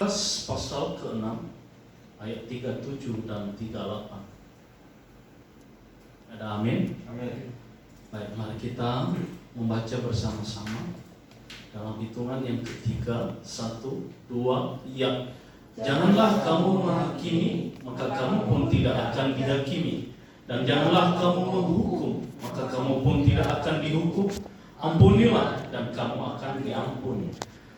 Pasal ke-6 ayat 37 dan 38. Ada amin? Amin. Baik, mari kita membaca bersama-sama dalam hitungan yang ketiga. 1, 2, ya. Janganlah kamu menghakimi, maka kamu pun tidak akan dihakimi. Dan janganlah kamu menghukum, maka kamu pun tidak akan dihukum. Ampunilah dan kamu akan diampuni.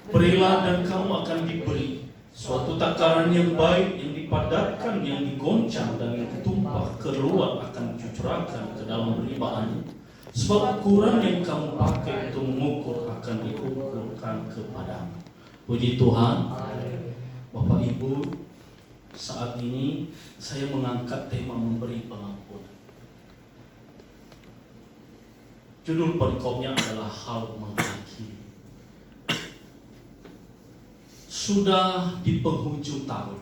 Berilah dan kamu akan diberi. Suatu takaran yang baik, yang dipadatkan, yang digoncang dan yang tumpah keluar akan dicucurkan ke dalam ribaannya. Sebab ukuran yang kamu pakai untuk mengukur akan diukurkan kepadamu. Puji Tuhan. Bapak Ibu, saat ini saya mengangkat tema memberi pengampunan. Judul perikopnya adalah hal menghakimi. Sudah di penghujung tahun.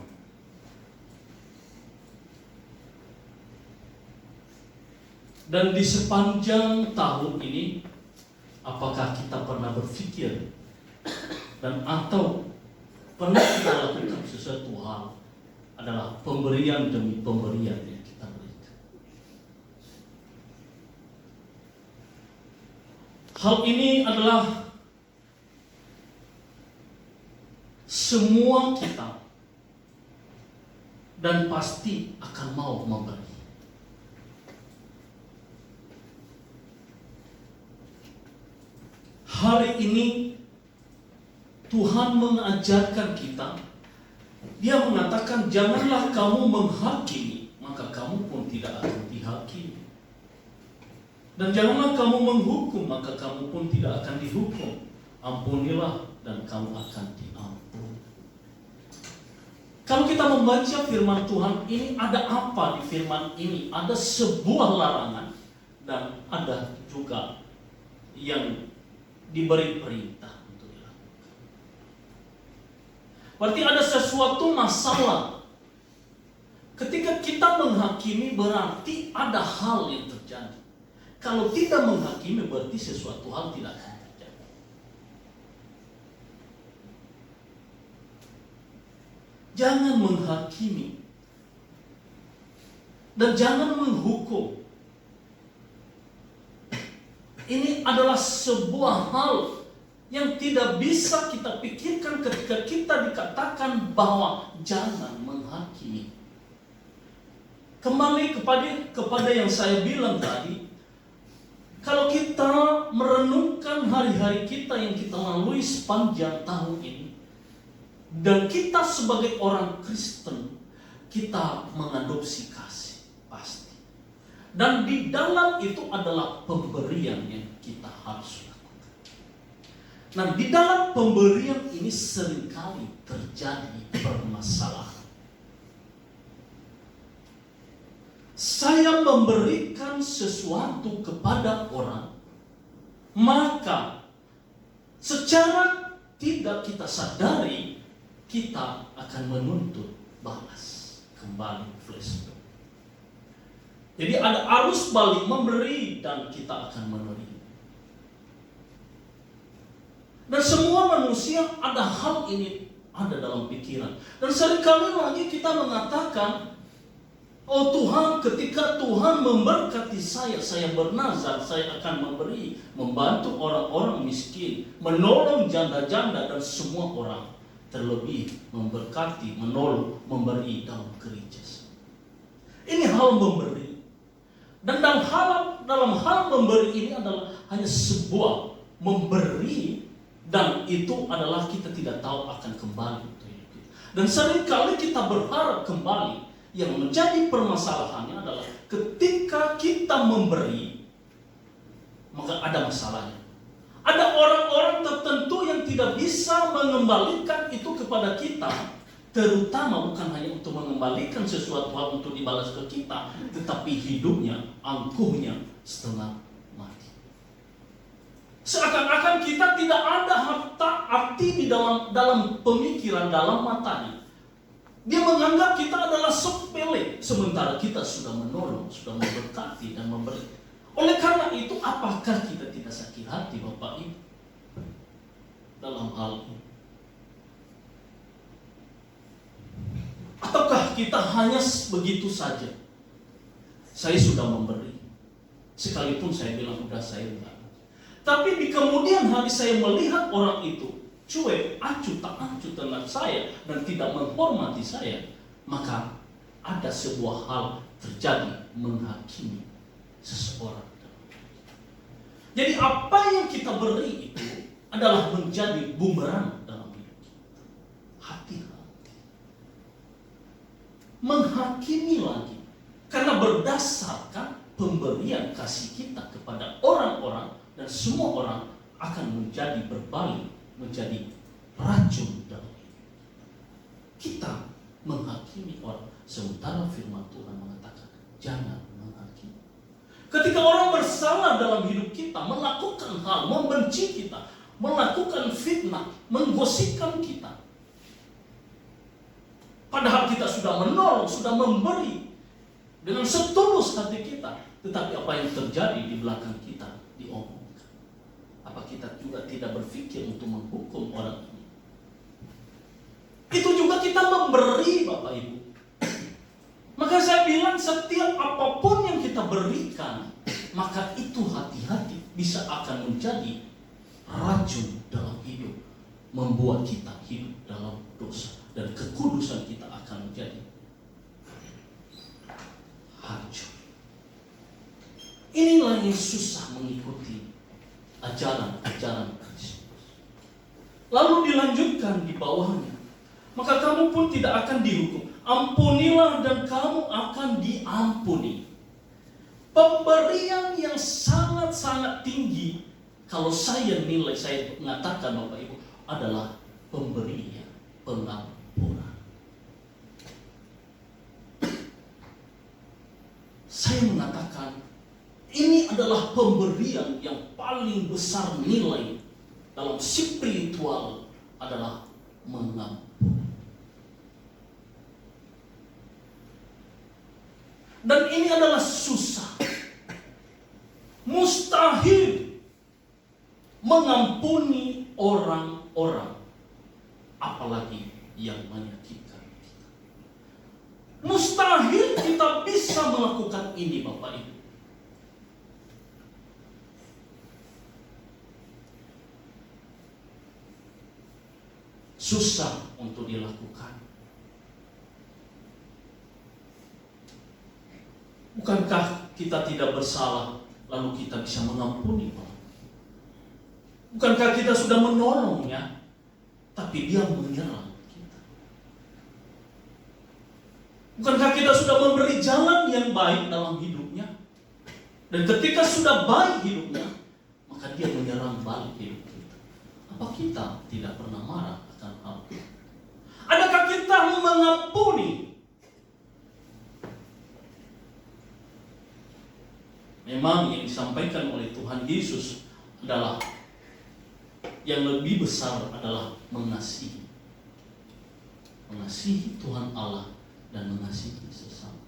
Dan di sepanjang tahun ini, apakah kita pernah berpikir dan atau pernah kita lakukan sesuatu hal adalah pemberian demi pemberian yang kita berikan. Hal ini adalah semua kita dan pasti akan mau memberi. Hari ini Tuhan mengajarkan kita. Dia mengatakan, janganlah kamu menghakimi, maka kamu pun tidak akan dihakimi. Dan janganlah kamu menghukum, maka kamu pun tidak akan dihukum. Ampunilah dan kamu akan diampuni. Kalau kita membaca firman Tuhan ini, ada apa di firman ini? Ada sebuah larangan dan ada juga yang diberi perintah untuk dilakukan. Berarti ada sesuatu masalah. Ketika kita menghakimi berarti ada hal yang terjadi. Kalau tidak menghakimi berarti sesuatu hal tidak akan terjadi. Jangan menghakimi dan jangan menghukum. Ini adalah sebuah hal yang tidak bisa kita pikirkan ketika kita dikatakan bahwa jangan menghakimi. Kembali kepada yang saya bilang tadi, kalau kita merenungkan hari-hari kita yang kita lalui sepanjang tahun ini, dan kita sebagai orang Kristen, kita mengadopsi kasih, pasti. Dan di dalam itu adalah pemberian yang kita harus lakukan. Nah, di dalam pemberian ini seringkali terjadi permasalahan. Saya memberikan sesuatu kepada orang, maka secara tidak kita sadari, kita akan menuntut balas kembali flashback. Jadi ada arus balik memberi dan kita akan menerima. Dan semua manusia ada hal ini ada dalam pikiran. Dan seringkali lagi kita mengatakan, oh Tuhan, ketika Tuhan memberkati saya bernazar, saya akan memberi, membantu orang-orang miskin, menolong janda-janda dan semua orang. Terlebih memberkati, menolong, memberi dalam gereja. Ini hal memberi. Dan dalam hal memberi ini adalah hanya sebuah memberi, dan itu adalah kita tidak tahu akan kembali. Dan seringkali kita berharap kembali. Yang menjadi permasalahannya adalah ketika kita memberi, maka ada masalahnya. Ada orang-orang tertentu yang tidak bisa mengembalikan itu kepada kita, terutama bukan hanya untuk mengembalikan sesuatu hal untuk dibalas ke kita, tetapi hidupnya, angkuhnya setengah mati. Seakan-akan kita tidak ada arti di dalam pemikiran, dalam matanya. Dia menganggap kita adalah sepele, sementara kita sudah menolong, sudah memberkati dan memberi. Oleh karena itu, apakah kita tidak sakit hati, Bapak Ibu, dalam hal ini? Ataukah kita hanya begitu saja? Saya sudah memberi, sekalipun saya bilang udah saya enggak. Tapi di kemudian hari saya melihat orang itu cuek, acuh tak acuh tentang saya dan tidak menghormati saya, maka ada sebuah hal terjadi menghakimi seseorang. Jadi apa yang kita beri itu adalah menjadi bumerang dalam hidup kita. Hati-hati. Menghakimi lagi. Karena berdasarkan pemberian kasih kita kepada orang-orang, dan semua orang akan menjadi berbalik, menjadi racun dalam hidup. Kita menghakimi orang, sementara firman Tuhan mengatakan jangan menghakimi. Ketika orang bersalah dalam hidup kita, melakukan hal, membenci kita, melakukan fitnah, menggosipkan kita, padahal kita sudah menolong, sudah memberi dengan setulus hati kita, tetapi apa yang terjadi di belakang kita diomongkan. Apa kita juga tidak berpikir untuk menghukum orang ini? Itu juga kita memberi, Bapak Ibu. Maka saya bilang setiap apapun yang kita berikan, maka itu hati-hati bisa akan menjadi racun dalam hidup, membuat kita hidup dalam dosa, dan kekudusan kita akan menjadi hancur. Inilah yang susah mengikuti ajaran-ajaran Kristus. Lalu dilanjutkan di bawahnya, maka kamu pun tidak akan dihukum. Ampunilah dan kamu akan diampuni. Pemberian yang sangat-sangat tinggi, kalau saya nilai, saya mengatakan Bapak Ibu, adalah pemberian pengampunan. Saya mengatakan ini adalah pemberian yang paling besar nilai dalam spiritual, adalah mengampuni. Dan ini adalah susah, mustahil mengampuni orang-orang, apalagi yang menyakitkan kita. Mustahil kita bisa melakukan ini, Bapak Ibu. Susah untuk dilakukan. Bukankah kita tidak bersalah lalu kita bisa mengampuni orang? Bukankah kita sudah menolongnya, tapi dia menyerang kita? Bukankah kita sudah memberi jalan yang baik dalam hidupnya, dan ketika sudah baik hidupnya, maka dia menyerang balik hidup kita? Apa kita tidak pernah marah akan hal itu? Adakah kita mengampuni? Memang yang disampaikan oleh Tuhan Yesus adalah yang lebih besar adalah mengasihi. Mengasihi Tuhan Allah dan mengasihi sesama.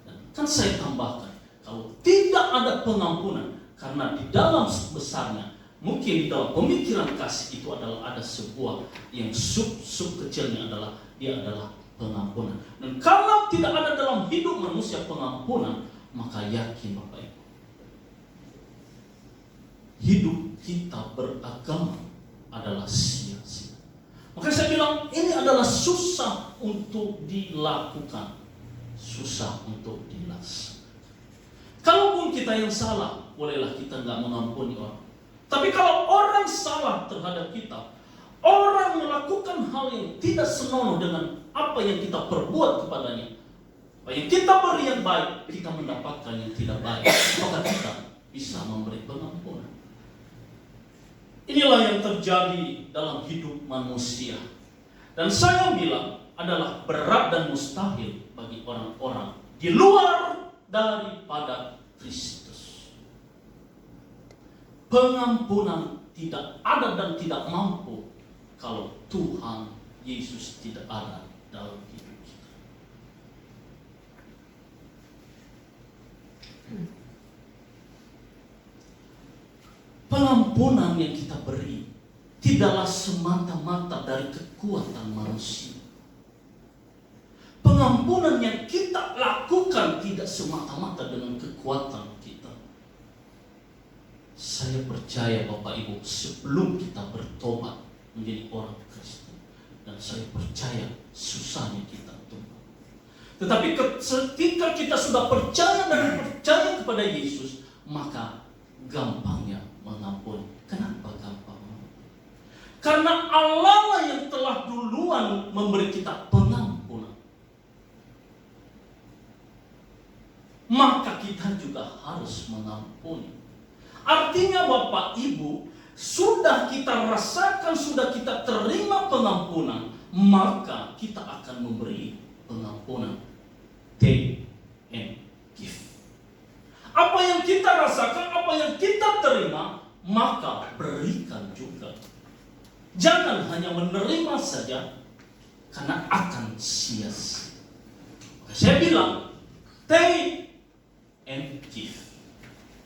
Dan kan saya tambahkan, kalau tidak ada pengampunan, karena di dalam besarnya, mungkin di dalam pemikiran kasih itu adalah ada sebuah yang sub kecilnya adalah dia adalah pengampunan. Dan kalau tidak ada dalam hidup manusia pengampunan, maka yakin Bapak Ibu, hidup kita beragama adalah sia-sia. Maka saya bilang ini adalah susah untuk dilakukan, susah untuk dilaksanakan. Kalaupun kita yang salah, bolehlah kita nggak mengampuni orang. Tapi kalau orang salah terhadap kita, orang melakukan hal yang tidak senonoh dengan apa yang kita perbuat kepadanya, apa yang kita beri yang baik, kita mendapatkan yang tidak baik, maka kita bisa memberi pengampunan. Inilah yang terjadi dalam hidup manusia. Dan saya bilang adalah berat dan mustahil bagi orang-orang di luar daripada Kristus. Pengampunan tidak ada dan tidak mampu kalau Tuhan Yesus tidak ada dalam hidup kita. Pengampunan yang kita beri tidaklah semata-mata dari kekuatan manusia. Pengampunan pengampunan yang kita lakukan tidak semata-mata dengan kekuatan kita. Saya percaya Bapak Ibu, sebelum kita bertobat menjadi orang Kristen, dan saya percaya susahnya kita tobat. Tetapi ketika kita sudah percaya dan percaya kepada Yesus, maka gampangnya mengampuni. Kenapa gampang? Karena Allah yang telah duluan memberi kita pengampunan, maka kita juga harus mengampuni. Artinya Bapak Ibu, sudah kita rasakan, sudah kita terima pengampunan, maka kita akan memberi pengampunan. Take and give. Apa yang kita rasakan, apa yang kita terima, maka berikan juga. Jangan hanya menerima saja, karena akan sia-sia. Saya bilang, take and give.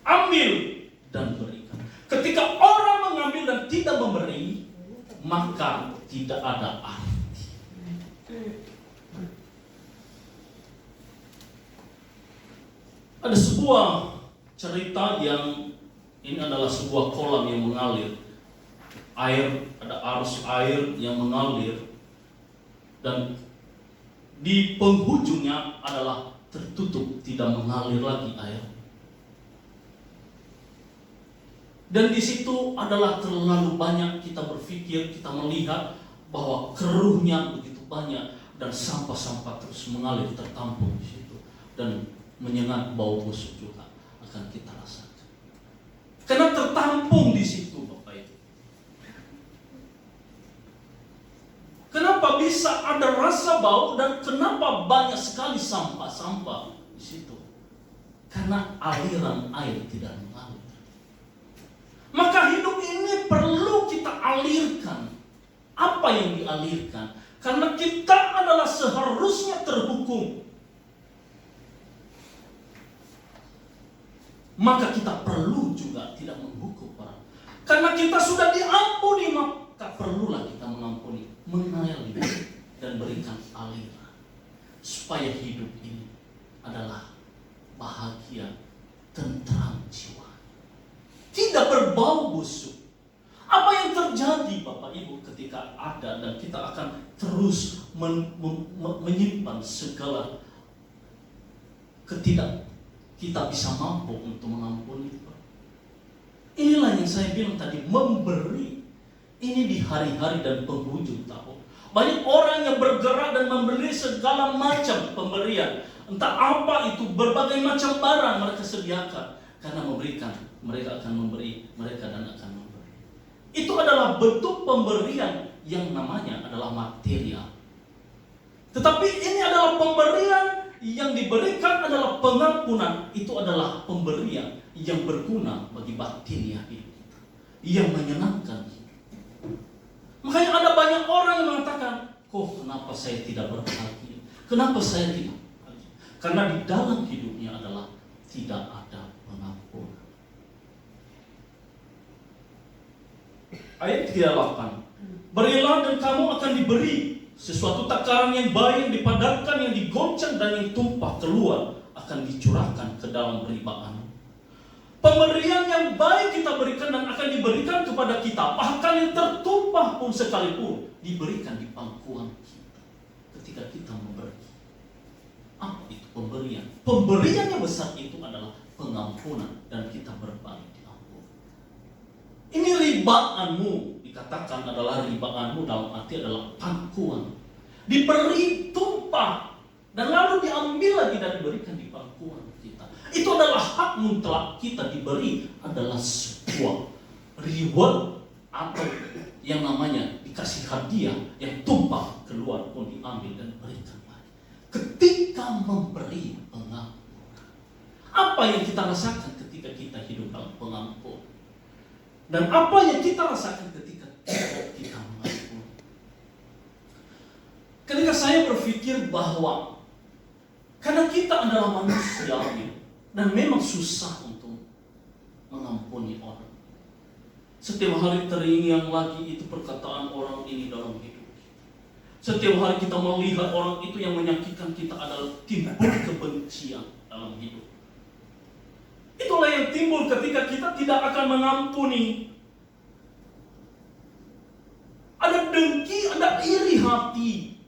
Ambil dan berikan. Ketika orang mengambil dan tidak memberi, maka tidak ada arti. Ada sebuah cerita yang ini adalah sebuah kolam yang mengalir. Ada arus air yang mengalir, dan di penghujungnya adalah tertutup, tidak mengalir lagi air. Dan di situ adalah terlalu banyak kita berpikir, kita melihat bahwa keruhnya begitu banyak, dan sampah-sampah terus mengalir tertampung di situ, dan menyengat bau busuk juga akan kita rasakan. Karena tertampung di situ, Bapak Ibu. Kenapa bisa ada rasa bau dan kenapa banyak sekali sampah-sampah di situ? Karena aliran air tidak mengalir. Maka hidup ini perlu kita alirkan. Apa yang dialirkan? Karena kita adalah seharusnya terhukum. Maka kita perlu juga tidak menghukum orang. Karena kita sudah diampuni, maka perlulah kita mengampuni, mengalir dan berikan aliran, supaya hidup ini adalah bahagia, tentram jiwa, tidak berbau busuk. Apa yang terjadi Bapak Ibu ketika ada, dan kita akan terus menyimpan segala kita bisa mampu untuk mengampuni. Inilah yang saya bilang tadi, memberi. Ini di hari-hari dan penghujung tahun. Banyak orang yang bergerak dan membeli segala macam pemberian. Entah apa itu, berbagai macam barang mereka sediakan. Karena memberikan, mereka akan memberi, mereka dan akan memberi. Itu adalah bentuk pemberian yang namanya adalah material. Tetapi ini adalah pemberian yang diberikan adalah pengampunan. Itu adalah pemberian yang berguna bagi batiniah hidup kita, yang menyenangkan hidup. Makanya ada banyak orang yang mengatakan, kok kenapa saya tidak berbahagia? Kenapa saya tidak bahagia? Karena di dalam hidupnya adalah tidak ada pengampunan. Ayat 38. Berilah dan kamu akan diberi. Sesuatu takaran yang baik, yang dipadatkan, yang digoncang dan yang tumpah keluar akan dicurahkan ke dalam peribaan. Pemberian yang baik kita berikan dan akan diberikan kepada kita, bahkan yang tertumpah pun sekalipun, diberikan di pangkuan kita ketika kita memberi. Apa itu pemberian? Pemberian yang besar itu adalah pengampunan, dan kita berbalik diampuni. Ini ribaanmu, dikatakan adalah ribaanmu dalam arti adalah pangkuan. Diberi tumpah dan lalu diambil lagi dan diberikan di pangkuan kita. Itu adalah hak mutlak kita, diberi adalah sebuah reward atau yang namanya dikasih hadiah yang tumpah keluar pun diambil dan diberikan lagi. Ketika memberi pengampunan, apa yang kita rasakan ketika kita hidup dalam pengampunan? Dan apa yang kita rasakan ketika kita mengampuni? Ketika saya berpikir bahwa karena kita adalah manusia dan memang susah untuk mengampuni orang. Setiap hari teringat lagi itu perkataan orang ini dalam hidup. Setiap hari kita melihat orang itu yang menyakitkan kita adalah timbul kebencian dalam hidup. Itulah yang timbul ketika kita tidak akan mengampuni. Ada dengki, ada iri hati.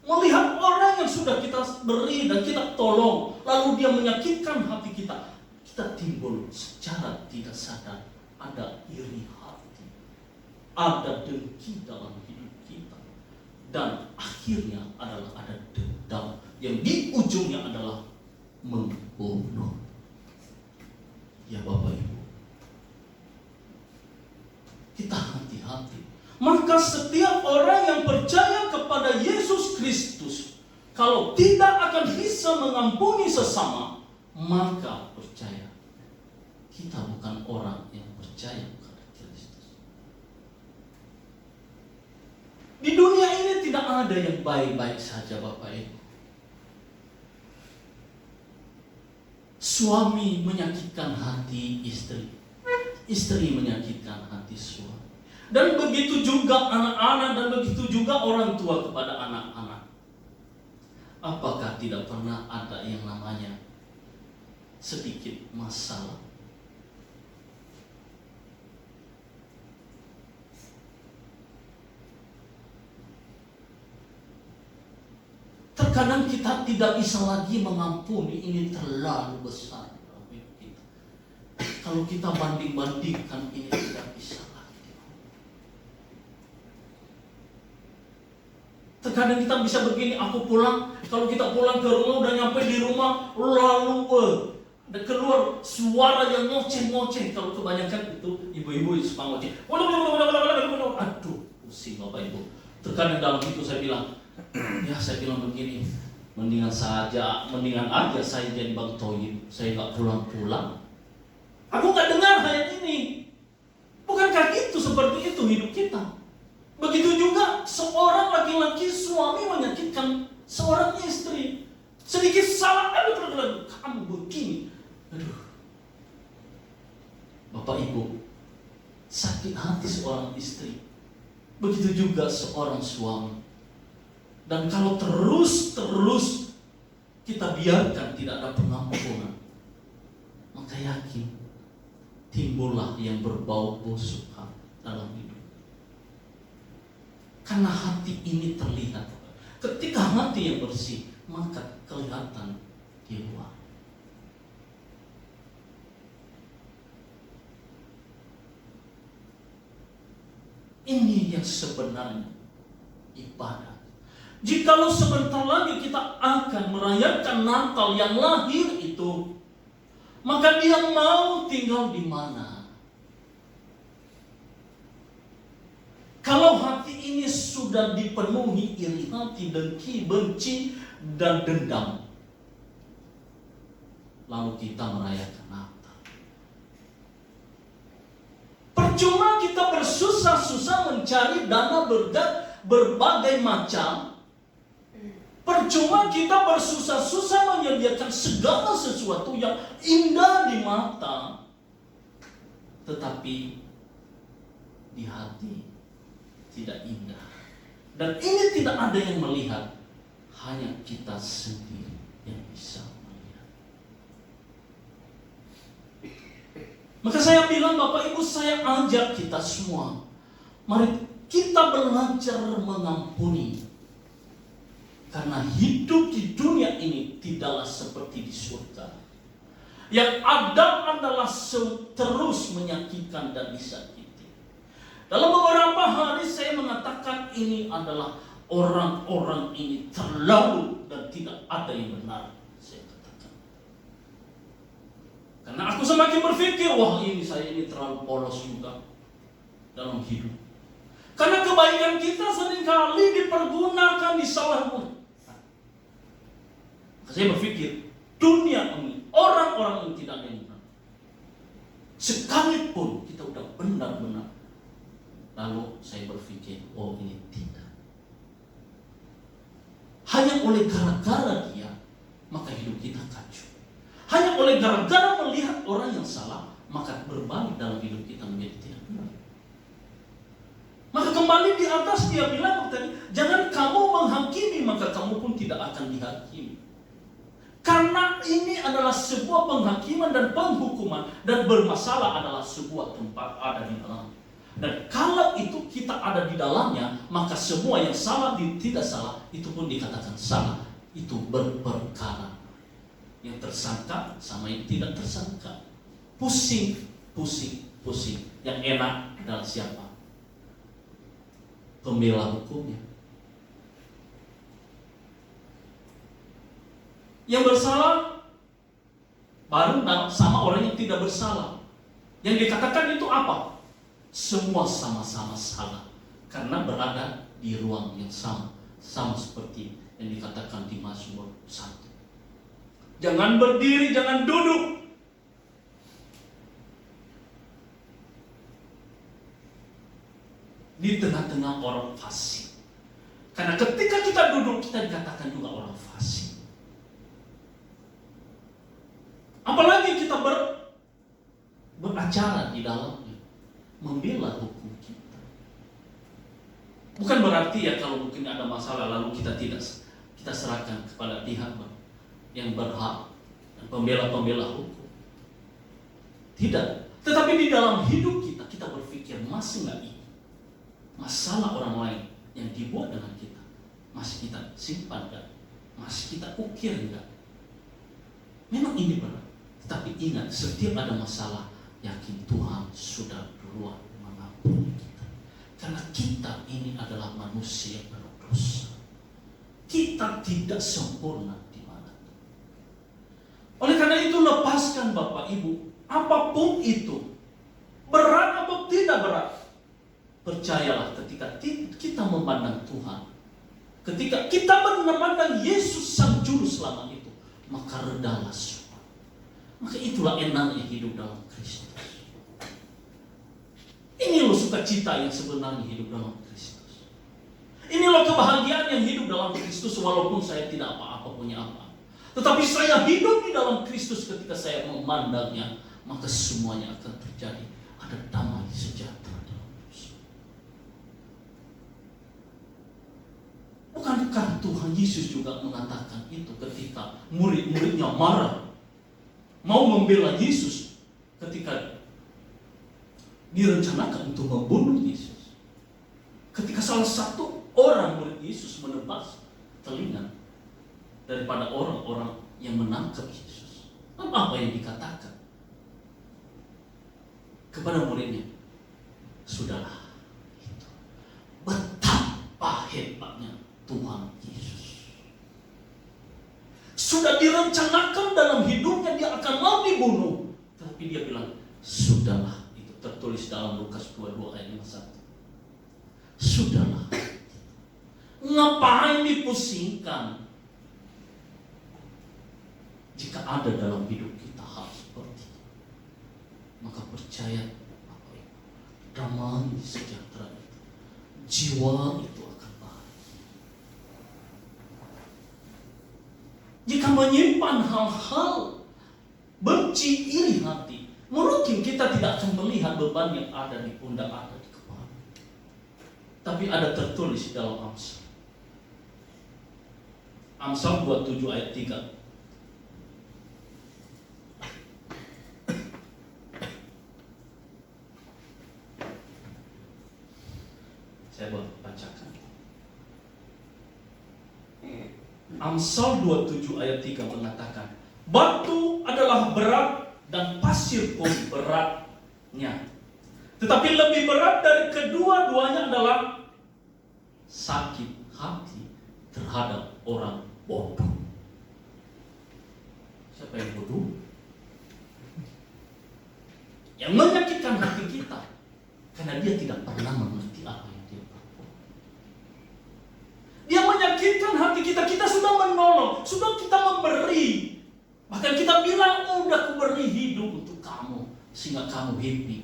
Melihat orang yang sudah kita beri dan kita tolong, lalu dia menyakitkan hati kita. Kita timbul secara tidak sadar. Ada iri hati. Ada dengki dalam hidup kita. Dan akhirnya adalah ada dendam. Yang di ujungnya adalah membunuh. Ya Bapak Ibu, kita hati-hati. Maka setiap orang yang percaya kepada Yesus Kristus, kalau tidak akan bisa mengampuni sesama, maka percaya, kita bukan orang yang percaya kepada Kristus. Di dunia ini tidak ada yang baik-baik saja Bapak Ibu. Suami menyakitkan hati istri, istri menyakitkan hati suami. Dan begitu juga anak-anak dan begitu juga orang tua kepada anak-anak. Apakah tidak pernah ada yang namanya sedikit masalah? Terkadang kita tidak bisa lagi mengampuni, ini terlalu besar. Kalau kita banding-bandingkan, ini tidak bisa lagi. Terkadang kita bisa begini, aku pulang, kalau kita pulang ke rumah, udah nyampe di rumah, lalu ada keluar suara yang ngoceh-ngoceh. Kalau kebanyakan itu ibu-ibu suka ngoceh. Aduh, pusing Bapak Ibu. Terkadang dalam itu saya bilang, ya saya bilang begini, mendingan aja saya jadi Bang Toyib, saya nggak pulang-pulang. Aku nggak dengar ayat ini. Bukankah itu seperti itu hidup kita? Begitu juga seorang laki-laki suami menyakitkan seorang istri. Sedikit salah, aduh, kamu begini. Aduh. Bapak Ibu, sakit hati seorang istri. Begitu juga seorang suami. Dan kalau terus kita biarkan tidak ada pengampunan, maka yakin timbullah yang berbau busuk dalam hidup. Karena hati ini terlihat. Ketika hati yang bersih, maka kelihatan di luar. Ini yang sebenarnya ibadah. Jikalau sebentar lagi kita akan merayakan Natal yang lahir itu, maka dia mau tinggal di mana? Kalau hati ini sudah dipenuhi iri hati, dengki, benci, dan dendam, lalu kita merayakan Natal. Percuma kita bersusah-susah mencari dana berbagai macam. Percuma kita bersusah-susah menyediakan segala sesuatu yang indah di mata, tetapi di hati tidak indah. Dan ini tidak ada yang melihat, hanya kita sendiri yang bisa melihat. Maka saya bilang, Bapak Ibu, saya ajak kita semua, mari kita belajar mengampuni. Karena hidup di dunia ini tidaklah seperti di surga. Yang ada adalah terus menyakitkan dan disakiti. Dalam beberapa hari saya mengatakan ini adalah orang-orang ini terlalu dan tidak ada yang benar. Saya katakan. Karena aku semakin berpikir, wah saya ini terlalu polos juga dalam hidup. Karena kebaikan kita seringkali dipergunakan, disalahgunakan. Saya berpikir, dunia ini, orang-orang yang tidak ada yang benar. Sekalipun kita udah benar-benar. Lalu saya berpikir, oh ini tidak. Hanya oleh gara-gara dia, maka hidup kita kacau. Hanya oleh gara-gara melihat orang yang salah, maka berbalik dalam hidup kita menjadi tidak benar. Maka kembali di atas dia bilang tadi, jangan kamu menghakimi, maka kamu pun tidak akan dihakimi. Karena ini adalah sebuah penghakiman dan penghukuman, dan bermasalah adalah sebuah tempat ada di dalam. Dan kalau itu kita ada di dalamnya, maka semua yang salah tidak salah itu pun dikatakan salah. Itu berperkara. Yang tersangka sama yang tidak tersangka. Pusing. Yang enak adalah siapa? Pembela hukumnya. Yang bersalah baru sama orang yang tidak bersalah. Yang dikatakan itu apa? Semua sama-sama salah karena berada di ruang yang sama. Sama seperti yang dikatakan di Mazmur 1. Jangan berdiri, jangan duduk. Di tengah-tengah orang fasik. Karena ketika kita duduk, kita dikatakan juga orang fasik. Apalagi kita beracara di dalamnya, membela hukum kita. Bukan berarti ya kalau mungkin ada masalah lalu kita serahkan kepada pihak yang berhak dan pembela hukum. Tidak. Tetapi di dalam hidup kita berpikir masih nggak ini masalah orang lain yang dibuat dengan kita masih kita simpan nggak? Masih kita ukir nggak? Memang ini berat. Tapi ingat, setiap ada masalah, yakin Tuhan sudah duluan mengampuni kita. Karena kita ini adalah manusia berdosa. Kita tidak sempurna di mana. Oleh karena itu, lepaskan Bapak Ibu, apapun itu, berat atau tidak berat. Percayalah ketika kita memandang Tuhan, ketika kita memandang Yesus Sang Juru Selamat itu, maka redahlah semua. Maka itulah enaknya hidup dalam Kristus. Ini loh sukacita yang sebenarnya hidup dalam Kristus. Ini loh kebahagiaan yang hidup dalam Kristus walaupun saya tidak apa-apa punya apa. Tetapi saya hidup di dalam Kristus ketika saya memandangnya, maka semuanya akan terjadi. Ada damai sejahtera dalam Kristus. Bukankah Tuhan Yesus juga mengatakan itu ketika murid-muridnya marah, mau membela Yesus ketika direncanakan untuk membunuh Yesus. Ketika salah satu orang murid Yesus menebas telinga daripada orang-orang yang menangkap Yesus. Apa yang dikatakan kepada muridnya? Sudahlah, itu. Betapa hebatnya Tuhan Yesus. Sudah direncanakan dalam hidupnya dia akan mau dibunuh. Tapi dia bilang, sudahlah. Itu tertulis dalam Lukas 22 ayat 51. Sudahlah. Ngapain dipusingkan? Jika ada dalam hidup kita hal seperti itu, maka percaya apa itu? Damai sejahtera itu. Jiwa itu akan bahagia. Jika menyimpan hal-hal benci, iri hati, mungkin kita tidak akan melihat beban yang ada di pundak, ada di kepala. Tapi ada tertulis dalam Amsal. Amsal 27 ayat 3. Saya bacakan. Amsal 27 ayat 3 mengatakan, batu adalah berat dan pasir pun beratnya. Tetapi lebih berat dari kedua-duanya adalah sakit hati terhadap orang bodoh. Siapa yang bodoh? Yang menyakitkan hati kita karena dia tidak pernah mengerti apa yang dia perbuat. Dia menyakitkan hati kita. Kita sudah menolong, sudah kita memberi. Bahkan kita bilang, udah aku beri hidup untuk kamu sehingga kamu happy,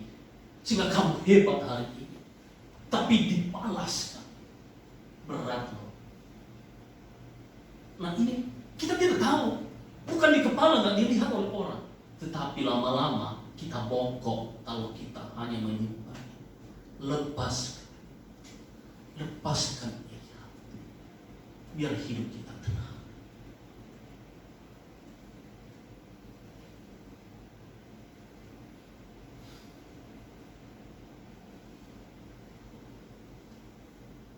sehingga kamu hebat hari ini. Tapi dibalaskan berat loh. Nah ini kita tidak tahu, bukan di kepala, nggak dilihat oleh orang, tetapi lama-lama kita bongkok kalau kita hanya menyimpan. Lepaskan iri hati. biar hidup kita tenang.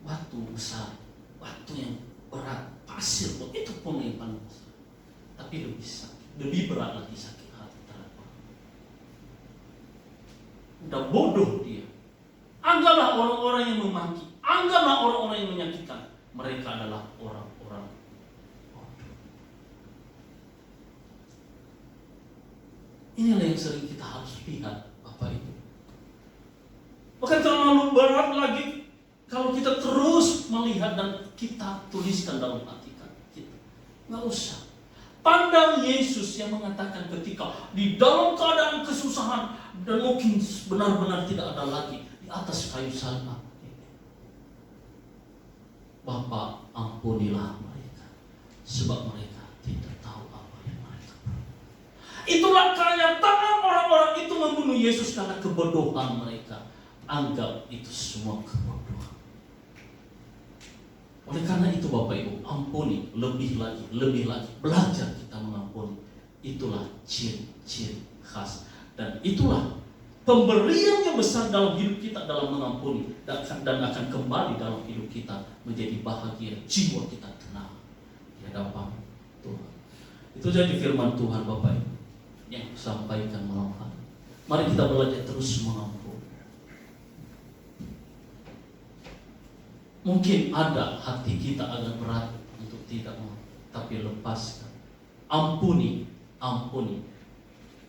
Batu besar, batu yang berat, pasir pun itu pun yang paling besar. Tapi lebih sakit, lebih berat lagi sakit hati terhadap orang. Udah bodoh dia. Anggaplah orang-orang yang memaki, anggaplah orang-orang yang menyakitkan. Mereka adalah orang-orang bodoh. Inilah yang sering kita harus lihat, Bapak Ibu. Bahkan terlalu berat lagi kalau kita terus melihat dan kita tuliskan dalam hati kita. Nggak usah. Pandang Yesus yang mengatakan ketika di dalam keadaan kesusahan dan mungkin benar-benar tidak ada lagi di atas kayu salib. Bapa, ampunilah mereka, sebab mereka tidak tahu apa yang mereka perbuat. Itulah kenyataan orang-orang itu membunuh Yesus karena kebodohan mereka. Anggap itu semua kebodohan. Oleh karena itu Bapak Ibu, ampuni lebih lagi. Belajar kita mengampuni. Itulah ciri-ciri khas. Dan itulah pemberian yang besar dalam hidup kita dalam mengampuni. Dan akan kembali dalam hidup kita menjadi bahagia. Jiwa kita tenang di hadapan Tuhan. Itu jadi firman Tuhan Bapak Ibu yang sampaikan malam hari. Mari kita belajar terus mengampuni. Mungkin ada hati kita agak berat untuk tidak mau, tapi lepaskan. Ampuni.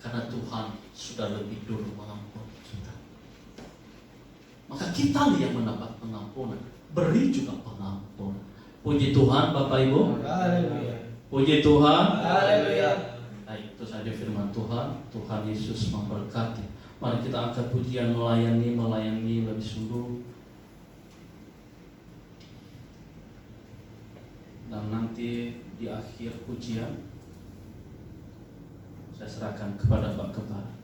Karena Tuhan sudah lebih dulu mengampuni kita. Maka kita yang mendapat pengampunan, beri juga pengampunan. Puji Tuhan Bapak Ibu. Haleluya. Puji Tuhan. Haleluya. Baik, itu saja firman Tuhan. Tuhan Yesus memberkati. Mari kita angkat pujian melayani lebih sungguh. Dan nanti di akhir pujian saya serahkan kepada Pak Kepala.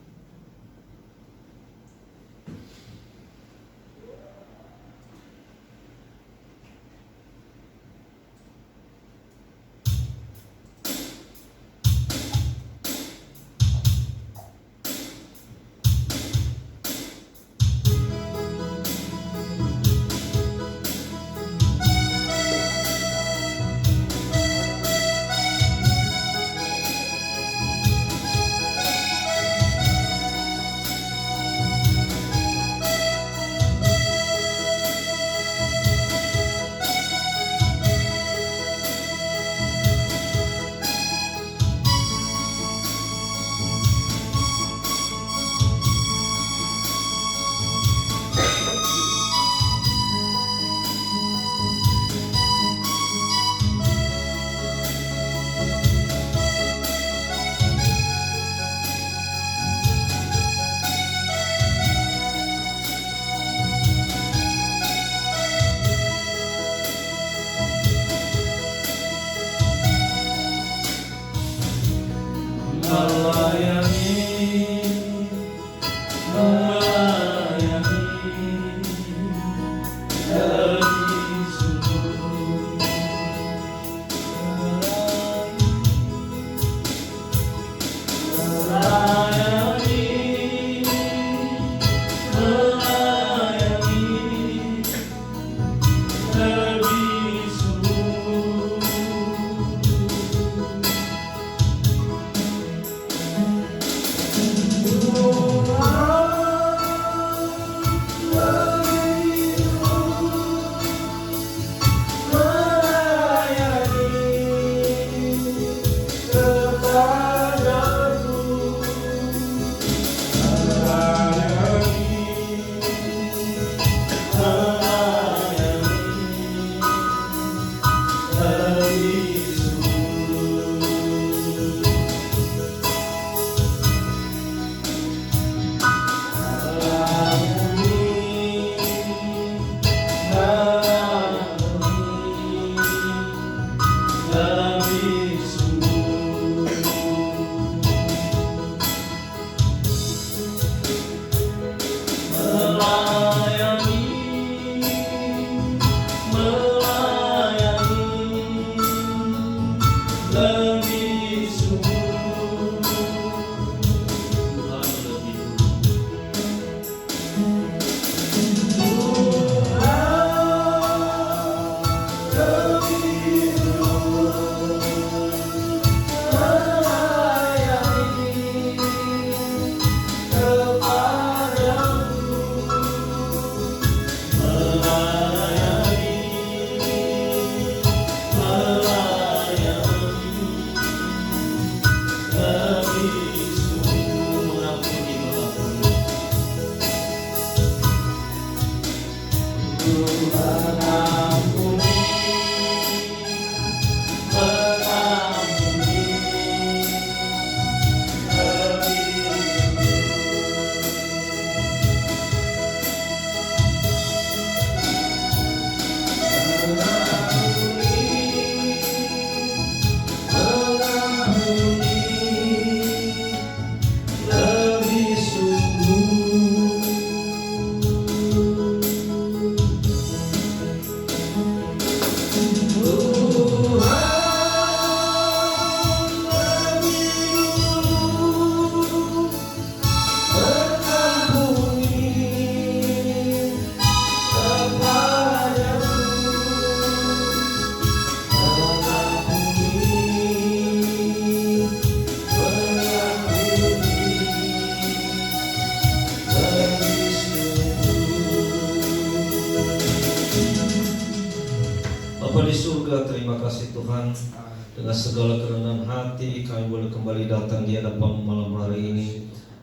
Tuhan. Dengan segala kerendahan hati kami boleh kembali datang di hadapan malam hari ini.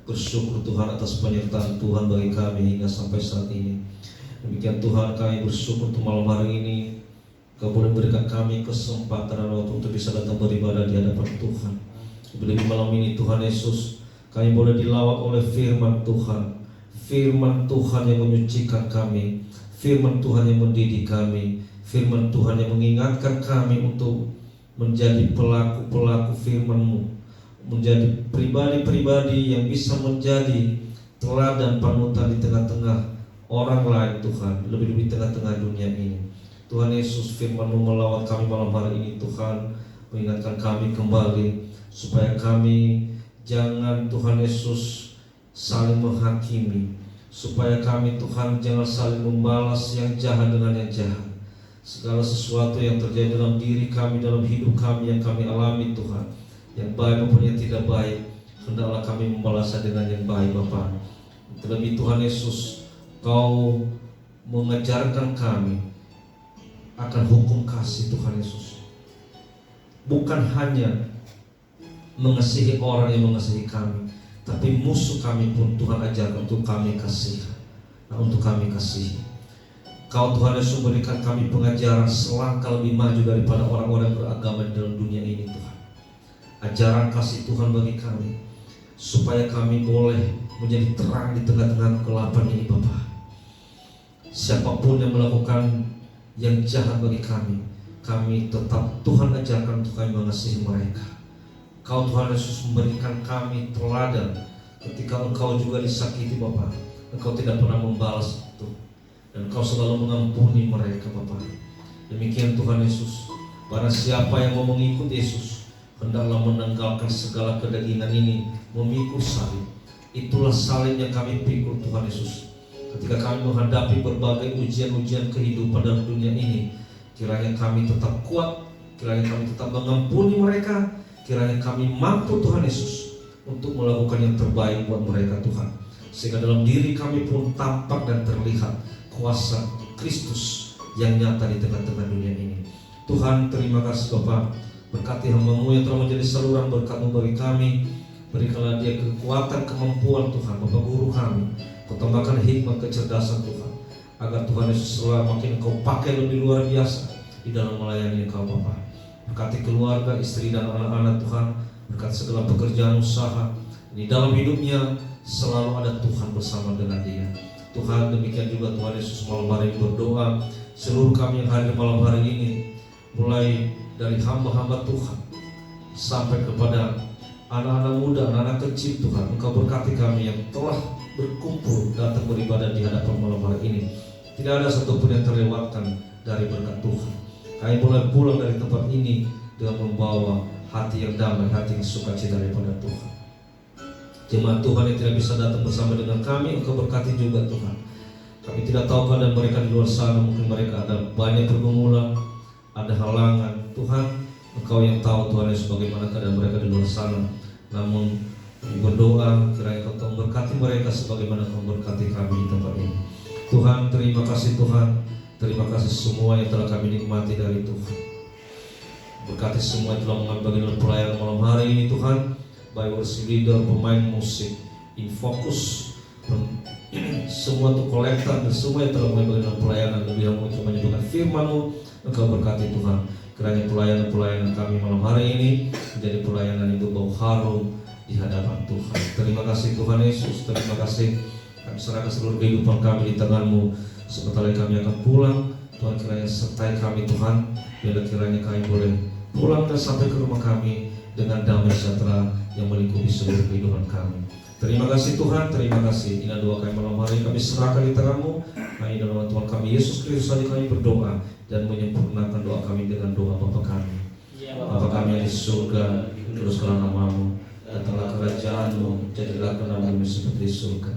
Bersyukur Tuhan atas penyertaan Tuhan bagi kami hingga sampai saat ini. Demikian Tuhan, kami bersyukur untuk malam hari ini Kau boleh berikan kami kesempatan dan waktu untuk bisa datang beribadah di hadapan Tuhan. Lebih malam ini Tuhan Yesus, kami boleh dilawat oleh firman Tuhan. Firman Tuhan yang menyucikan kami, firman Tuhan yang mendidik kami, firman Tuhan yang mengingatkan kami untuk menjadi pelaku-pelaku firman-Mu, menjadi pribadi-pribadi yang bisa menjadi teladan panutan di tengah-tengah orang lain Tuhan, lebih-lebih tengah-tengah dunia ini. Tuhan Yesus, firman-Mu melawat kami malam hari ini Tuhan, mengingatkan kami kembali supaya kami jangan Tuhan Yesus saling menghakimi, supaya kami Tuhan jangan saling membalas yang jahat dengan yang jahat. Segala sesuatu yang terjadi dalam diri kami, dalam hidup kami yang kami alami Tuhan, yang baik maupun yang tidak baik, hendaklah kami membalasnya dengan yang baik Bapa. Terlebih Tuhan Yesus, Kau mengajarkan kami akan hukum kasih Tuhan Yesus. Bukan hanya mengasihi orang yang mengasihi kami, tapi musuh kami pun Tuhan ajarkan untuk kami kasih, untuk kami kasihi. Kau Tuhan Yesus berikan kami pengajaran selangkah lebih maju daripada orang-orang beragama di dalam dunia ini Tuhan. Ajaran kasih Tuhan bagi kami, supaya kami boleh menjadi terang di tengah-tengah kegelapan ini Bapa. Siapapun yang melakukan yang jahat bagi kami tetap Tuhan ajarkan untuk kami mengasihi mereka. Kau Tuhan Yesus memberikan kami teladan ketika Engkau juga disakiti Bapa. Engkau tidak pernah membalas itu, dan Kau selalu mengampuni mereka Bapa. Demikian Tuhan Yesus, barang siapa yang mau mengikut Yesus, hendaklah menanggalkan segala kedagingan ini, memikul salib. Itulah salib yang kami pikul Tuhan Yesus. Ketika kami menghadapi berbagai ujian-ujian kehidupan dalam dunia ini, kiranya kami tetap kuat, kiranya kami tetap mengampuni mereka, kiranya kami mampu Tuhan Yesus untuk melakukan yang terbaik buat mereka Tuhan. Sehingga dalam diri kami pun tampak dan terlihat kuasa Kristus yang nyata di tengah-tengah dunia ini. Tuhan, terima kasih Bapa. Berkati hamba-Mu yang telah menjadi saluran berkat-Mu bagi kami. Berikanlah dia kekuatan, kemampuan Tuhan, Bapa Guru kami. Kau tambahkan hikmat, kecerdasan Tuhan, agar Tuhan Yesus selalu makin Kau pakai lebih luar biasa di dalam melayani Engkau Bapa. Berkati keluarga, istri dan anak-anak Tuhan. Berkati segala pekerjaan usaha di dalam hidupnya, selalu ada Tuhan bersama dengan dia. Tuhan, demikian juga Tuhan Yesus malam hari ini berdoa seluruh kami yang hadir malam hari ini, mulai dari hamba-hamba Tuhan sampai kepada anak-anak muda, anak-anak kecil Tuhan. Engkau berkati kami yang telah berkumpul datang beribadah di hadapan malam hari ini. Tidak ada satupun yang terlewatkan dari berkat Tuhan. Kami boleh pulang dari tempat ini dengan membawa hati yang damai, hati yang sukacita daripada Tuhan. Jemaat Tuhan yang tidak bisa datang bersama dengan kami, Engkau berkati juga Tuhan. Kami tidak tahu keadaan mereka di luar sana, mungkin mereka ada banyak pergumulan, ada halangan. Tuhan, Engkau yang tahu Tuhan Yesus bagaimana keadaan mereka di luar sana. Namun berdoa kiranya Kau memberkati mereka sebagaimana Kau memberkati kami di tempat ini. Tuhan, terima kasih Tuhan. Terima kasih semua yang telah kami nikmati dari Tuhan. Berkati semua yang telah mengambil bagian dalam pelayanan malam hari ini Tuhan. Baik worship leader, pemain musik, infocus, semua tuh kolektor dan semua yang telah mengambil bagian dalam pelayanan. Lebih yang untuk menyebutkan firman-Mu, Engkau berkati Tuhan. Kiranya pelayanan-pelayanan kami malam hari ini menjadi pelayanan yang berbau harum di hadapan Tuhan. Terima kasih Tuhan Yesus. Terima kasih. Kami serahkan seluruh kehidupan kami di tangan-Mu. Sebentar lagi kami akan pulang. Tuhan, kiranya sertai kami Tuhan. Biarlah kiranya kami boleh pulang dan sampai ke rumah kami dengan damai sejahtera yang melingkupi seluruh kehidupan kami. Terima kasih Tuhan. Terima kasih. Inilah doa kami malam hari ini. Kami serahkan di tangan-Mu. Kami dalam nama Tuhan kami Yesus Kristus saja kami berdoa dan menyempurnakan doa kami dengan doa Bapa kami. Bapa kami yang di surga, kuduskanlah nama-Mu. Datanglah kerajaan-Mu, jadilah kehendak-Mu seperti di surga.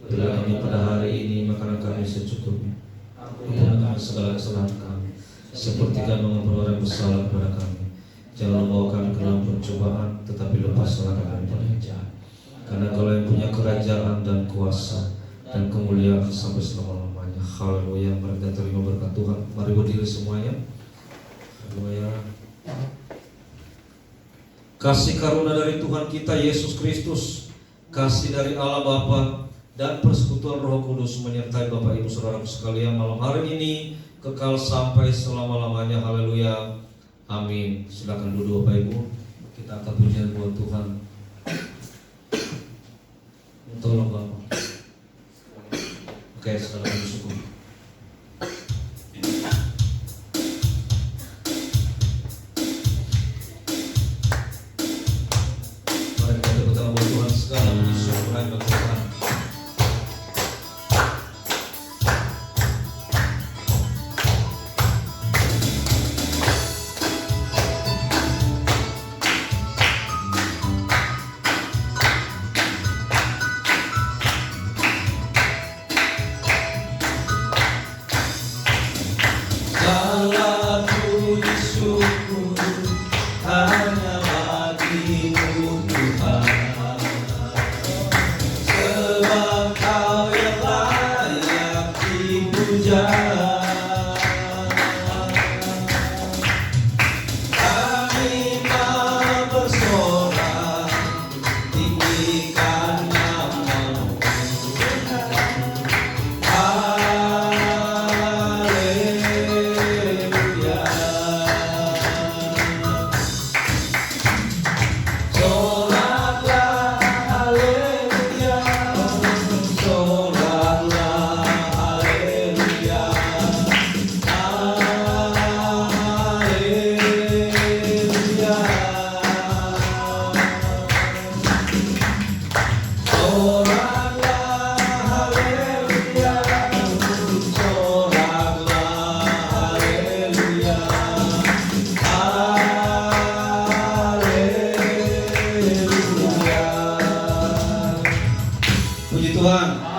Berilah kami pada hari ini makanan kami secukupnya. Ampunilah kami segala kesalahan kami, seperti kami mengampuni orang yang bersalah kepada kami. Jangan membawa kami ke dalam pencobaan, tetapi lepaslah kami dari yang jahat. Karena Kau yang punya kerajaan dan kuasa dan kemuliaan sampai selama-lamanya. Haleluya. Mari kita terima berkat Tuhan. Mari berdiri semuanya. Haleluya. Kasih karunia dari Tuhan kita Yesus Kristus, kasih dari Allah Bapa, dan persekutuan Roh Kudus menyertai Bapak Ibu Saudaraku sekalian malam hari ini kekal sampai selama-lamanya. Haleluya. Amin. Silakan duduk Bapak Ibu. Kita angkat pujian buat Tuhan. Tolong Bapak. Oke, sekarang bersyukur. Mari kita berdoa buat Tuhan, segala puji syukur hanya bagi Tuhan. Segala puji syukur hanya bagimu Tuhan, sebab Kau yang layak dipuja. Kami mau bersorak tinggikan nama-Mu. Puji Tuhan.